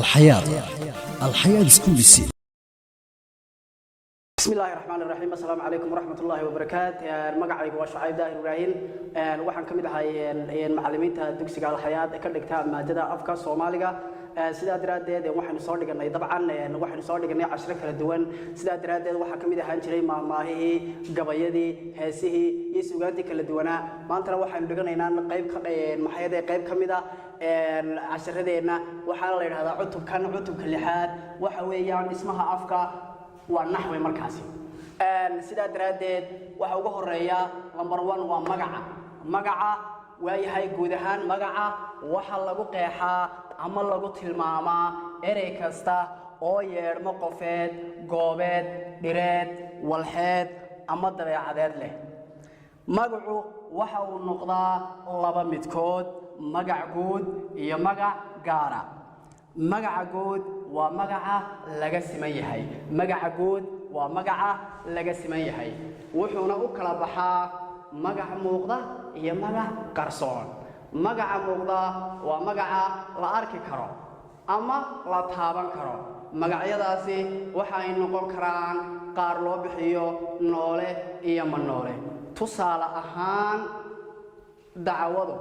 الحياة سكوليسي. بسم الله الرحمن الرحيم. السلام عليكم ورحمة الله وبركاته. مقعد وشعيب داهر إبراهيم. وحن كميد هاي المعلمين تدرسي على الحياة كدكتها مادة أفكار سومالية. سيدا درادة وحن صار لقنا طبعا وحن صار لقنا 10 كلا دوان. سيدا درادة وحن كميد هانجري ما هي قبيدي هسه يسوعاتي كلا دوانا. ما أنت وحن لقنا إن قيب محيط قيب كميدا 10 دينا وحال هذا عتب كان عتب كلحات وحويان اسمها أفكار ونحو مركزي. سيدا درادد waxa ugu horeeya number 1 waa magaca waayahay guud ahaan magaca waxa lagu qeexaa ama lagu tilmaamaa erey kasta oo yeermo qofeed goobeed dhireed walxeed ama dabeecadeed leh magacu waxa uu noqdaa laba midkood magac guud iyo magac gaar ah magaca guud waa magaca laga siman yahay magaca guud waa magaca laga siman yahay wuxuuna u kala baxaa magac muuqda iyo magac qarsoon magaca muuqda waa magaca la arki karo ama la taaban karo magacyadaasi waxa ay noqon karaan qaar loo bixiyo noole iyo ma noole tusaale ahaan dacwadu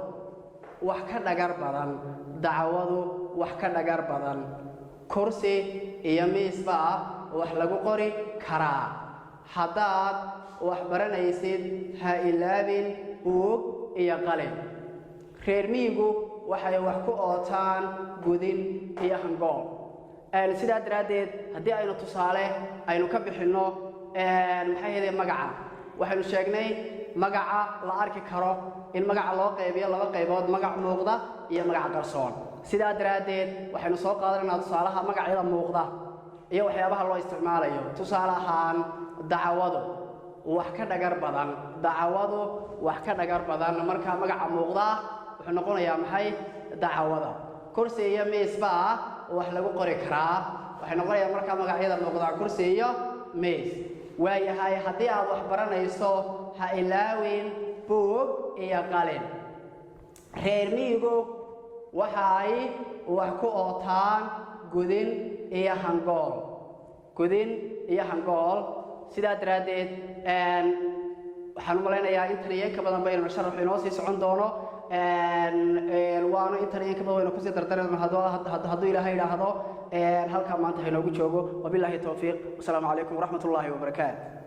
wax ka dhagar badan dacwadu wax ka dhagar badan kursi iyo miisba wax lagu qori karaa hadaad wax baranaysid ha ilaabin buug iyo qalin reer miyigu waxay wax ku ootaan gudin iyo hangool sida daraadeed hadii aynu tusaale aynu ka bixino maxay yahay magaca waxaynu sheegnay magaca la arki karo in magaca loo qaybiyo laba qaybood magac muuqda iyo magac qarsoon sida daraadeed waxaynu soo qaadanaynaa tusaalaha magacyada muuqda iyo waxyaabaha loo isticmaalayo tusaale ahaan dacwadu wax ka dhagar badan dacwadu wax ka dhagar badan marka magaca muuqda wuxuu noqonayaa maxay dacwada kursi iyo miisba wax lagu qori karaa waxay noqonayaa marka magacyada muuqda kursi iyo miis waayahay hadii aad wax baranayso ha ilaawin buug iyo qalin reer miyigu waxay wax ku ootaan gudin iyo hangool gudin iyo hangool sida daraadeed waxaan u maleynayaa intan iyo ka badan baynu sharax inoo sii socon doono waana intan iyo ka badan waynu ku sii dardarayno hadduu ilaahay yiraahdo halka maanta inoogu joogo wabillahi tawfiiq. Assalaamu calaykum waraxmatullaahi wabarakaatuh.